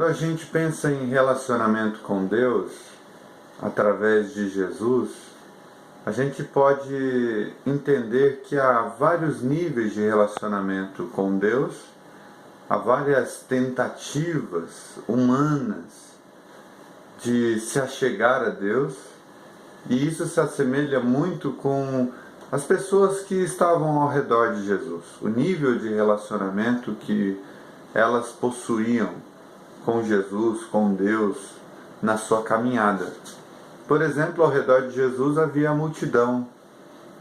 Quando a gente pensa em relacionamento com Deus, através de Jesus, a gente pode entender que há vários níveis de relacionamento com Deus, há várias tentativas humanas de se achegar a Deus, e isso se assemelha muito com as pessoas que estavam ao redor de Jesus, o nível de relacionamento que elas possuíam com Jesus, com Deus, na sua caminhada. Por exemplo, ao redor de Jesus havia a multidão.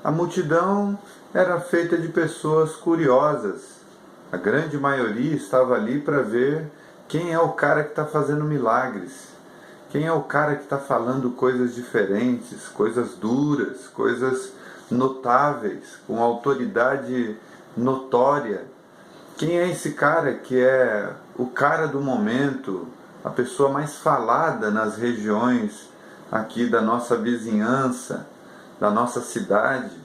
A multidão era feita de pessoas curiosas. A grande maioria estava ali para ver quem é o cara que está fazendo milagres, quem é o cara que está falando coisas diferentes, coisas duras, coisas notáveis, com autoridade notória. Quem é esse cara que é o cara do momento, a pessoa mais falada nas regiões aqui da nossa vizinhança, da nossa cidade?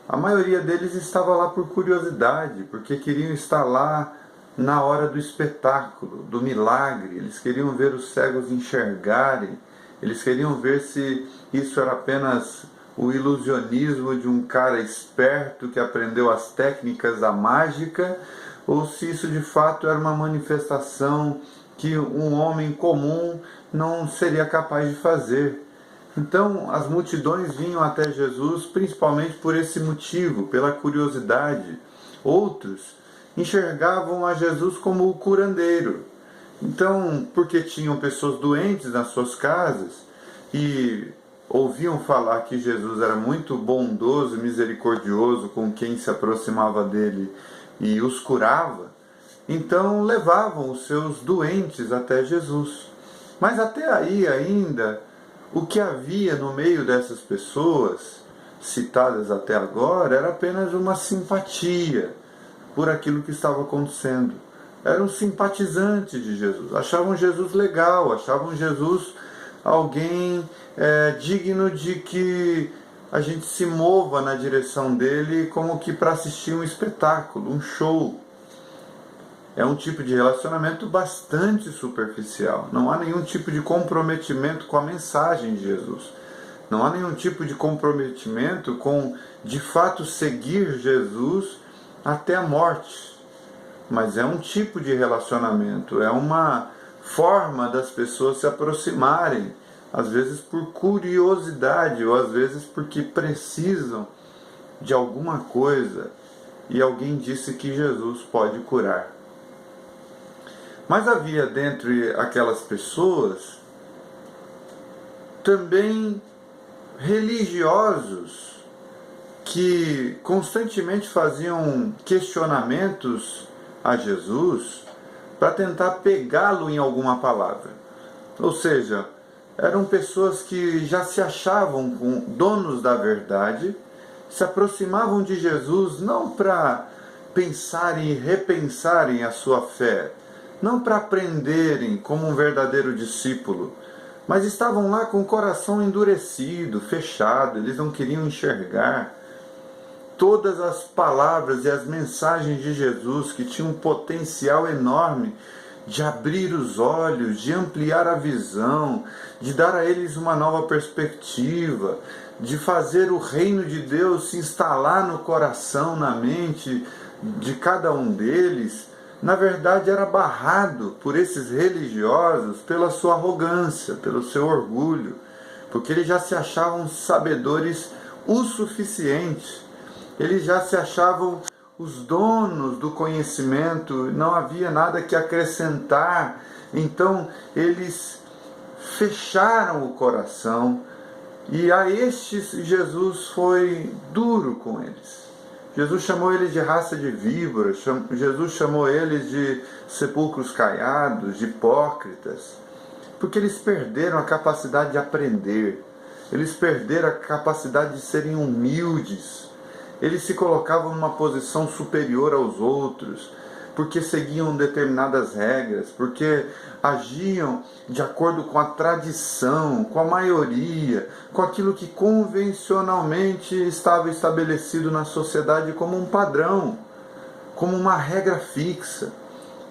A maioria deles estava lá por curiosidade, porque queriam estar lá na hora do espetáculo, do milagre. Eles queriam ver os cegos enxergarem, eles queriam ver se isso era apenas o ilusionismo de um cara esperto que aprendeu as técnicas da mágica, ou se isso de fato era uma manifestação que um homem comum não seria capaz de fazer. Então as multidões vinham até Jesus principalmente por esse motivo, pela curiosidade. Outros enxergavam a Jesus como o curandeiro. Então, porque tinham pessoas doentes nas suas casas e ouviam falar que Jesus era muito bondoso e misericordioso com quem se aproximava dele e os curava, então levavam os seus doentes até Jesus. Mas até aí ainda, o que havia no meio dessas pessoas, citadas até agora, era apenas uma simpatia por aquilo que estava acontecendo. Eram simpatizantes de Jesus, achavam Jesus legal, achavam Jesus alguém digno de que a gente se mova na direção dele como que para assistir um espetáculo, um show. É um tipo de relacionamento bastante superficial. Não há nenhum tipo de comprometimento com a mensagem de Jesus. Não há nenhum tipo de comprometimento com, de fato, seguir Jesus até a morte. Mas é um tipo de relacionamento, é uma forma das pessoas se aproximarem, às vezes por curiosidade, ou às vezes porque precisam de alguma coisa e alguém disse que Jesus pode curar. Mas havia dentre aquelas pessoas também religiosos que constantemente faziam questionamentos a Jesus para tentar pegá-lo em alguma palavra. Ou seja, eram pessoas que já se achavam donos da verdade, se aproximavam de Jesus não para pensarem e repensarem a sua fé, não para aprenderem como um verdadeiro discípulo, mas estavam lá com o coração endurecido, fechado, eles não queriam enxergar todas as palavras e as mensagens de Jesus, que tinham um potencial enorme de abrir os olhos, de ampliar a visão, de dar a eles uma nova perspectiva, de fazer o reino de Deus se instalar no coração, na mente de cada um deles. Na verdade era barrado por esses religiosos pela sua arrogância, pelo seu orgulho, porque eles já se achavam sabedores o suficiente, eles já se achavam os donos do conhecimento, não havia nada que acrescentar. Então eles fecharam o coração e a estes Jesus foi duro com eles. Jesus chamou eles de raça de víboras, Jesus chamou eles de sepulcros caiados, de hipócritas, porque eles perderam a capacidade de aprender, eles perderam a capacidade de serem humildes, eles se colocavam numa posição superior aos outros, porque seguiam determinadas regras, porque agiam de acordo com a tradição, com a maioria, com aquilo que convencionalmente estava estabelecido na sociedade como um padrão, como uma regra fixa.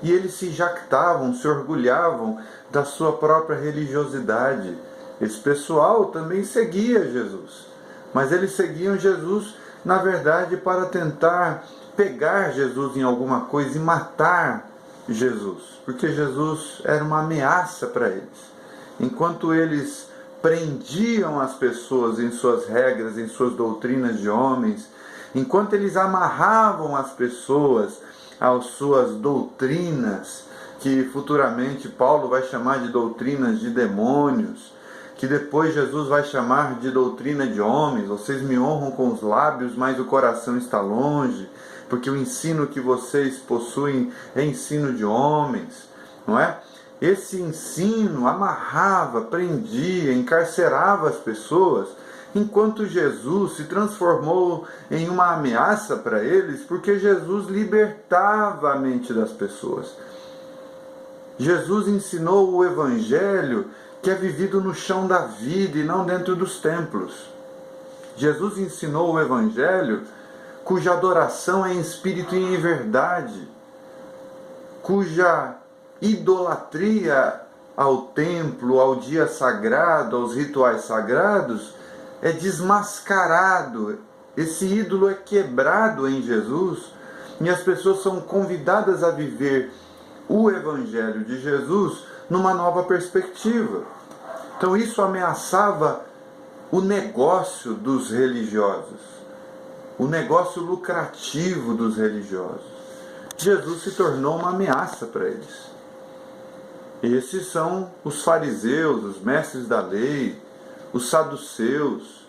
e eles se jactavam, se orgulhavam da sua própria religiosidade. Esse pessoal também seguia Jesus, mas eles seguiam Jesus, na verdade, para tentar pegar Jesus em alguma coisa e matar Jesus, porque Jesus era uma ameaça para eles. Enquanto eles prendiam as pessoas em suas regras, em suas doutrinas de homens, enquanto eles amarravam as pessoas às suas doutrinas, que futuramente Paulo vai chamar de doutrinas de demônios, que depois Jesus vai chamar de doutrina de homens. Vocês me honram com os lábios, mas o coração está longe, porque o ensino que vocês possuem é ensino de homens, não é? Esse ensino amarrava, prendia, encarcerava as pessoas, enquanto Jesus se transformou em uma ameaça para eles, porque Jesus libertava a mente das pessoas. Jesus ensinou o Evangelho que é vivido no chão da vida e não dentro dos templos. Jesus ensinou o Evangelho cuja adoração é em espírito e em verdade, cuja idolatria ao templo, ao dia sagrado, aos rituais sagrados, é desmascarado. Esse ídolo é quebrado em Jesus e as pessoas são convidadas a viver o Evangelho de Jesus numa nova perspectiva. Então isso ameaçava o negócio dos religiosos, o negócio lucrativo dos religiosos. Jesus se tornou uma ameaça para eles. Esses são os fariseus, os mestres da lei, os saduceus,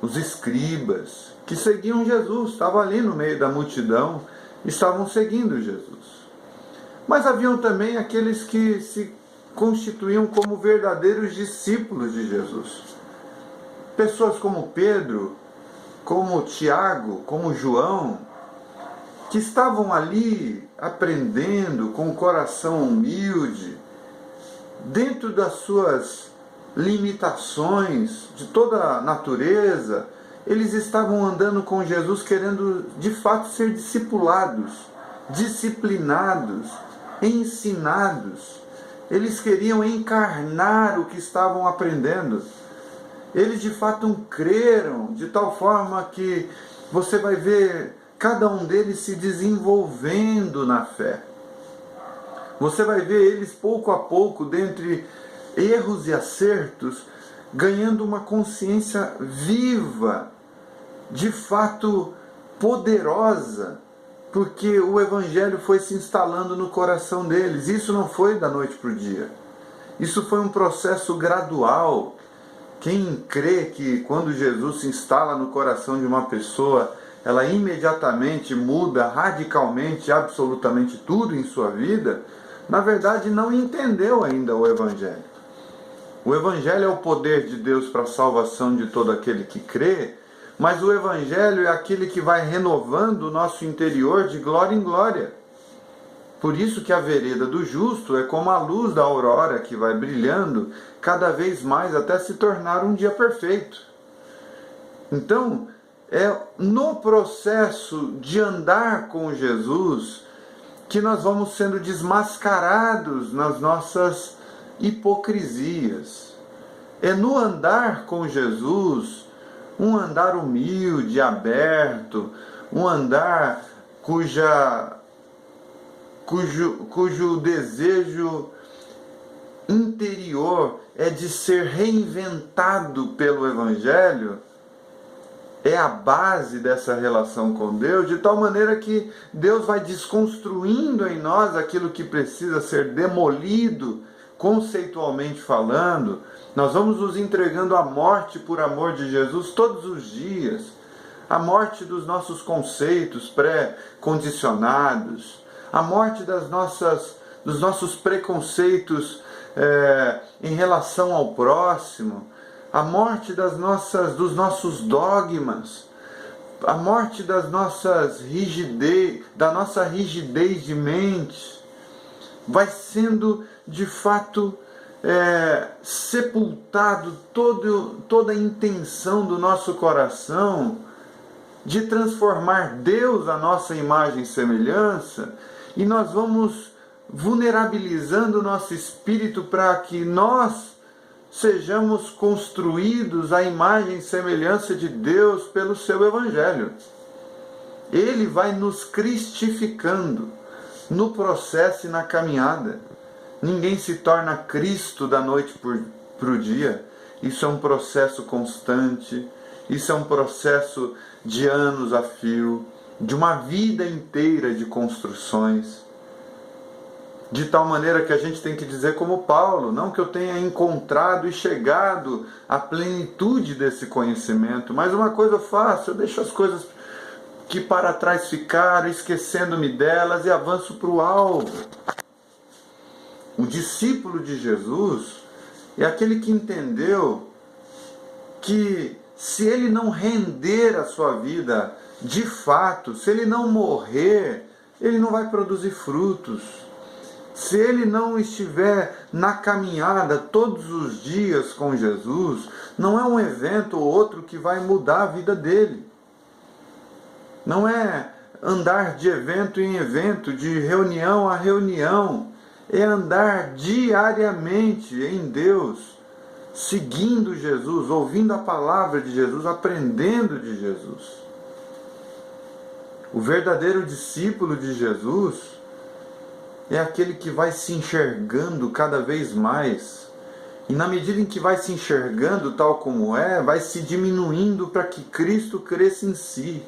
os escribas, que seguiam Jesus, estavam ali no meio da multidão, estavam seguindo Jesus. Mas haviam também aqueles que se constituíam como verdadeiros discípulos de Jesus. Pessoas como Pedro, como Tiago, como João, que estavam ali aprendendo com o coração humilde, dentro das suas limitações de toda a natureza, eles estavam andando com Jesus querendo de fato ser discipulados, disciplinados, ensinados. Eles queriam encarnar o que estavam aprendendo. Eles de fato creram, de tal forma que você vai ver cada um deles se desenvolvendo na fé. Você vai ver eles pouco a pouco, dentre erros e acertos, ganhando uma consciência viva, de fato poderosa, porque o Evangelho foi se instalando no coração deles. Isso não foi da noite para o dia. Isso foi um processo gradual. Quem crê que quando Jesus se instala no coração de uma pessoa, ela imediatamente muda radicalmente, absolutamente tudo em sua vida, na verdade não entendeu ainda o Evangelho. O Evangelho é o poder de Deus para a salvação de todo aquele que crê, mas o Evangelho é aquele que vai renovando o nosso interior de glória em glória. Por isso que a vereda do justo é como a luz da aurora que vai brilhando cada vez mais até se tornar um dia perfeito. Então, é no processo de andar com Jesus que nós vamos sendo desmascarados nas nossas hipocrisias. É no andar com Jesus, um andar humilde, aberto, um andar cujo desejo interior é de ser reinventado pelo Evangelho, é a base dessa relação com Deus, de tal maneira que Deus vai desconstruindo em nós aquilo que precisa ser demolido, conceitualmente falando. Nós vamos nos entregando à morte por amor de Jesus todos os dias, a morte dos nossos conceitos pré-condicionados, a morte dos nossos preconceitos em relação ao próximo, a morte dos nossos dogmas, a morte da nossa rigidez de mente. Vai sendo de fato sepultado toda a intenção do nosso coração de transformar Deus à nossa imagem e semelhança, e nós vamos vulnerabilizando o nosso espírito para que nós sejamos construídos à imagem e semelhança de Deus pelo seu Evangelho. Ele vai nos cristificando no processo e na caminhada. Ninguém se torna Cristo da noite para o dia. Isso é um processo constante, isso é um processo de anos a fio, de uma vida inteira de construções. De tal maneira que a gente tem que dizer como Paulo, não que eu tenha encontrado e chegado à plenitude desse conhecimento, mas uma coisa eu faço, eu deixo as coisas que para trás ficaram, esquecendo-me delas, e avanço para o alvo. O discípulo de Jesus é aquele que entendeu que se ele não render a sua vida de fato, se ele não morrer, ele não vai produzir frutos. Se ele não estiver na caminhada todos os dias com Jesus, não é um evento ou outro que vai mudar a vida dele. Não é andar de evento em evento, de reunião a reunião. É andar diariamente em Deus, seguindo Jesus, ouvindo a palavra de Jesus, aprendendo de Jesus. O verdadeiro discípulo de Jesus é aquele que vai se enxergando cada vez mais. E na medida em que vai se enxergando tal como é, vai se diminuindo para que Cristo cresça em si.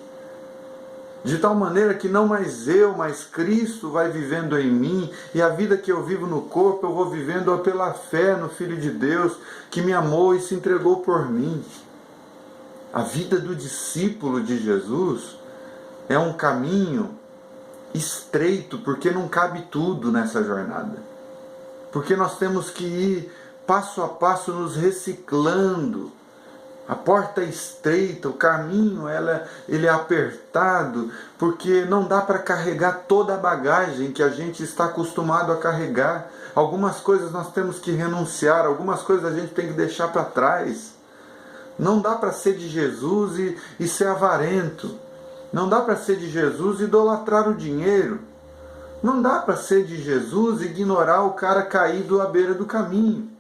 De tal maneira que não mais eu, mas Cristo vai vivendo em mim, e a vida que eu vivo no corpo, eu vou vivendo pela fé no Filho de Deus, que me amou e se entregou por mim. A vida do discípulo de Jesus é um caminho estreito, porque não cabe tudo nessa jornada. Porque nós temos que ir passo a passo nos reciclando. A porta é estreita, o caminho ele é apertado, porque não dá para carregar toda a bagagem que a gente está acostumado a carregar. Algumas coisas nós temos que renunciar, algumas coisas a gente tem que deixar para trás. Não dá para ser de Jesus e ser avarento. Não dá para ser de Jesus e idolatrar o dinheiro. Não dá para ser de Jesus e ignorar o cara caído à beira do caminho.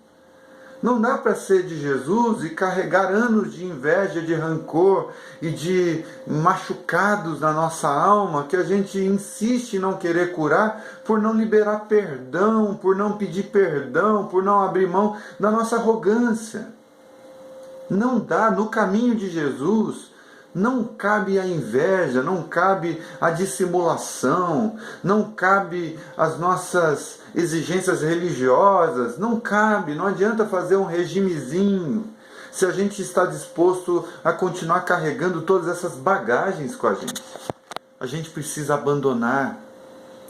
Não dá para ser de Jesus e carregar anos de inveja, de rancor e de machucados na nossa alma que a gente insiste em não querer curar por não liberar perdão, por não pedir perdão, por não abrir mão da nossa arrogância. Não dá. No caminho de Jesus não cabe a inveja, não cabe a dissimulação, não cabe as nossas exigências religiosas, não cabe, não adianta fazer um regimezinho se a gente está disposto a continuar carregando todas essas bagagens com a gente. A gente precisa abandonar,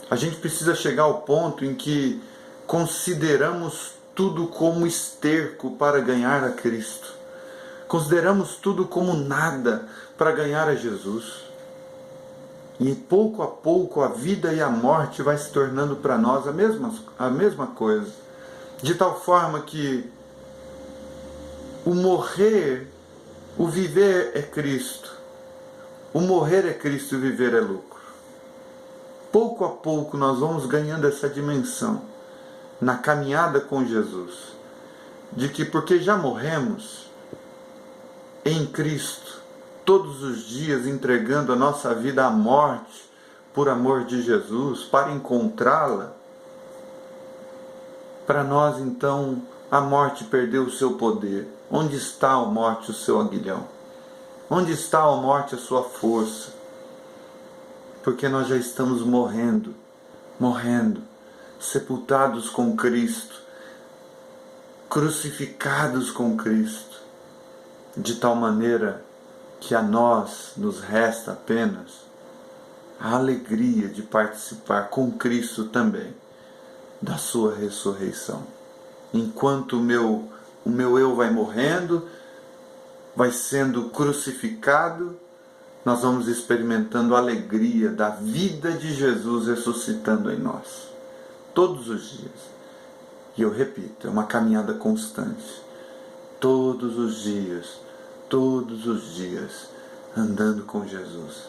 a gente precisa chegar ao ponto em que consideramos tudo como esterco para ganhar a Cristo. Consideramos tudo como nada para ganhar a Jesus. E pouco a pouco a vida e a morte vai se tornando para nós a mesma coisa. De tal forma que o morrer, o viver é Cristo. O morrer é Cristo e o viver é lucro. Pouco a pouco nós vamos ganhando essa dimensão na caminhada com Jesus. De que porque já morremos em Cristo, todos os dias entregando a nossa vida à morte, por amor de Jesus, para encontrá-la, para nós então a morte perdeu o seu poder. Onde está a morte, o seu aguilhão? Onde está a morte, a sua força? Porque nós já estamos morrendo, sepultados com Cristo, crucificados com Cristo, de tal maneira que a nós nos resta apenas a alegria de participar com Cristo também da sua ressurreição. Enquanto o meu eu vai morrendo, vai sendo crucificado, nós vamos experimentando a alegria da vida de Jesus ressuscitando em nós, todos os dias. E eu repito, é uma caminhada constante, todos os dias, andando com Jesus,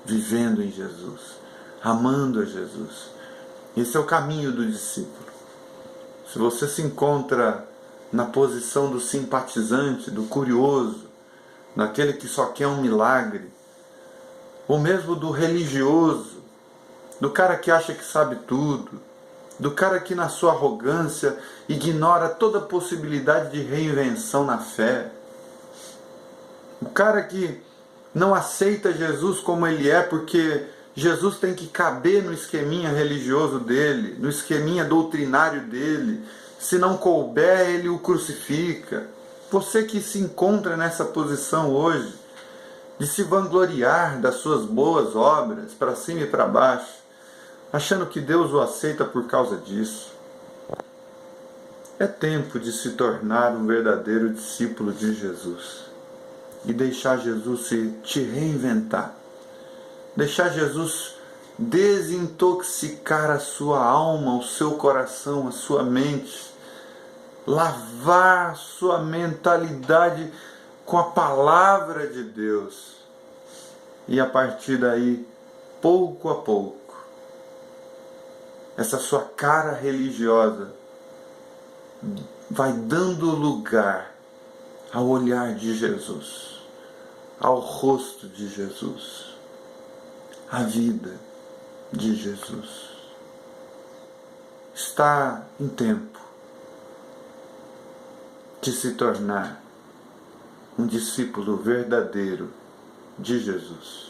vivendo em Jesus, amando a Jesus, Esse é o caminho do discípulo. Se você se encontra na posição do simpatizante, do curioso, daquele que só quer um milagre, ou mesmo do religioso, do cara que acha que sabe tudo, do cara que na sua arrogância ignora toda possibilidade de reinvenção na fé, o cara que não aceita Jesus como ele é porque Jesus tem que caber no esqueminha religioso dele, no esqueminha doutrinário dele. Se não couber, ele o crucifica. Você que se encontra nessa posição hoje, de se vangloriar das suas boas obras, para cima e para baixo, achando que Deus o aceita por causa disso. É tempo de se tornar um verdadeiro discípulo de Jesus e deixar Jesus te reinventar. Deixar Jesus desintoxicar a sua alma, o seu coração, a sua mente. Lavar sua mentalidade com a palavra de Deus. E a partir daí, pouco a pouco, essa sua cara religiosa vai dando lugar ao olhar de Jesus, ao rosto de Jesus, à vida de Jesus. Está em tempo de se tornar um discípulo verdadeiro de Jesus.